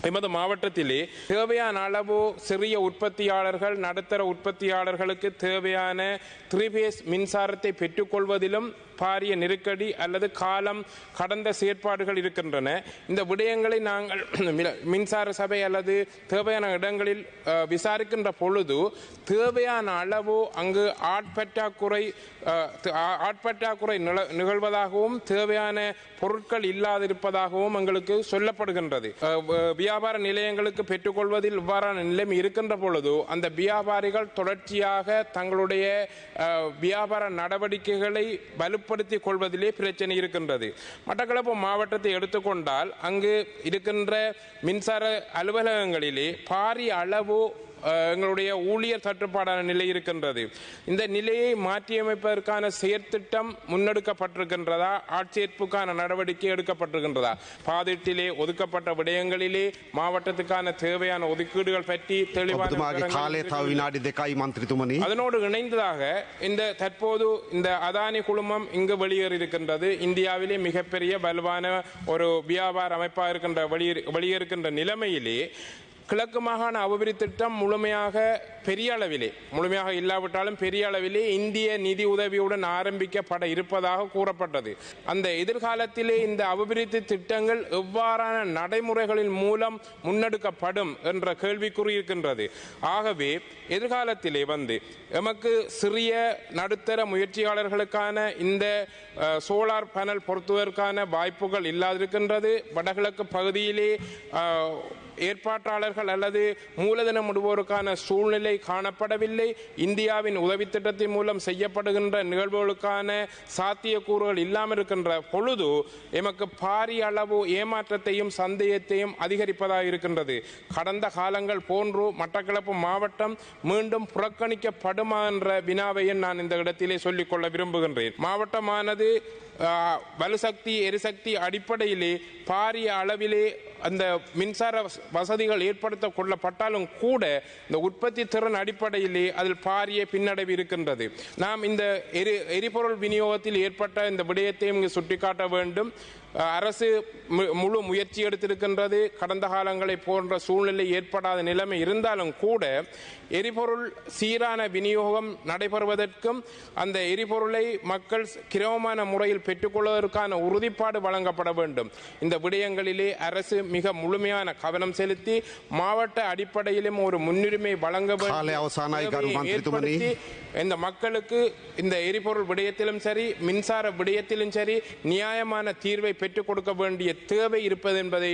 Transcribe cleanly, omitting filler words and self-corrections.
எமது மாவட்டத்திலே தேவையான அளவு சிறிய உற்பத்தியாளர்கள் நடுத்தர உற்பத்தியாளர்களுக்கு தேவையான 3-பேஸ் மின்சாரத்தை பெற்றுக்கொள்வதிலும் பாரிய நெருக்கடி அல்லது காலம் கடந்த செயற்பாடுகள் இருக்கின்றன. இந்த விடயங்களை நாங்கள் மின்சார சபை அல்லது தேவையான இடங்களில் விசாரிக்கின்ற பொழுது தேவையான அளவு அங்கு ஆட்பற்றாக்குறை நிகழ்வதாகவும் தேவையான பொருட்கள் இல்லாதிருப்பதாகவும் எங்களுக்கு சொல்லப்படுகின்றது. வியாபார நிலையங்களுக்கு பெற்றுக்கொள்வதில் இவ்வாறான நிலைமை இருக்கின்ற பொழுது அந்த வியாபாரிகள் தொடர்ச்சியாக தங்களுடைய வியாபார நடவடிக்கைகளை வலுப்படுத்திக் கொள்வதிலே பிரச்சனை இருக்கின்றது. மட்டக்களப்பு மாவட்டத்தை எடுத்துக்கொண்டால் அங்கு இருக்கின்ற மின்சார அலுவலகங்களிலே பாரிய அளவு எங்களுடைய ஊழியர் தட்டுப்பாடான நிலை இருக்கின்றது. இந்த நிலையை மாற்றியமைப்பதற்கான செயற்திட்டம் முன்னெடுக்கப்பட்டிருக்கின்றதா, ஆட்சேர்ப்புக்கான நடவடிக்கை எடுக்கப்பட்டிருக்கின்றதா, பாதீட்டிலே ஒதுக்கப்பட்ட விடயங்களிலே மாவட்டத்துக்கான தேவையான ஒதுக்கீடுகள் பற்றி தெளிவான அதனோடு இணைந்ததாக இந்த தற்போது இந்த அதானி குழுமம் இங்கு வெளியேறியிருக்கின்றது. இந்தியாவிலே மிகப்பெரிய வலுவான ஒரு வியாபார அமைப்பாக இருக்கின்ற வெளியேறுகின்ற நிலைமையிலே கிழக்கு மாகாண அபிவிருத்தி திட்டம் முழுமையாக இல்லாவிட்டாலும் பெரிய அளவிலே இந்திய நிதி உதவியுடன் ஆரம்பிக்கப்பட இருப்பதாக கூறப்பட்டது. அந்த எதிர்காலத்திலே இந்த அபிவிருத்தி திட்டங்கள் எவ்வாறான நடைமுறைகளின் மூலம் முன்னெடுக்கப்படும் என்ற கேள்விக்குறி இருக்கின்றது. ஆகவே எதிர்காலத்திலே எமக்கு சிறிய நடுத்தர முயற்சியாளர்களுக்கான இந்த சோலார் பேனல் பொருத்துவதற்கான வாய்ப்புகள் இல்லாதிருக்கின்றது. வடகிழக்கு பகுதியிலே ஏற்பாட்டாளர்கள் அல்லது மூலதனம் முடுவோருக்கான சூழ்நிலை காணப்படவில்லை. இந்தியாவின் உதவி திட்டத்தின் மூலம் செய்யப்படுகின்ற நிகழ்வுகளுக்கான சாத்தியக்கூறுகள் இல்லாமல் இருக்கின்ற பொழுது எமக்கு பாரிய அளவு ஏமாற்றத்தையும் சந்தேகத்தையும் அதிகரிப்பதாக இருக்கின்றது. கடந்த காலங்கள் போன்று மட்டக்களப்பு மாவட்டம் மீண்டும் புறக்கணிக்கப்படுமா என்ற வினாவையும் நான் இந்த இடத்திலே சொல்லிக்கொள்ள விரும்புகின்றேன். மாவட்டமானது வலுசக்தி எரிசக்தி அடிப்படையிலே பாரிய அளவிலே அந்த மின்சார வசதிகள் ஏற்படுத்த கொள்ளப்பட்டாலும் கூட இந்த உற்பத்தி திறன் அடிப்படையிலே அதில் பாரிய பின்னடைவு இருக்கின்றது. நாம் இந்த எரிபொருள் விநியோகத்தில் ஏற்பட்ட இந்த விடயத்தையும் இங்கு சுட்டிக்காட்ட வேண்டும். அரசு முழு முயற்சி எடுத்திருக்கின்றது. கடந்த காலங்களை போன்ற சூழ்நிலை ஏற்படாத நிலைமை இருந்தாலும் கூட எரிபொருள் சீரான விநியோகம் நடைபெறுவதற்கும் அந்த எரிபொருளை மக்கள் கிரமமான முறையில் பெற்றுக்கொள்வதற்கான உறுதிப்பாடு வழங்கப்பட வேண்டும். இந்த விடயங்களிலே அரசு மிக முழுமையான கவனம் செலுத்தி மாவட்ட அடிப்படையிலும் ஒரு முன்னுரிமை வழங்க வேண்டும். இந்த மக்களுக்கு இந்த எரிபொருள் விடயத்திலும் சரி மின்சார விடயத்திலும் சரி நியாயமான தீர்வை பெற்றுக் கொடுக்க வேண்டிய தேவை இருப்பது என்பதை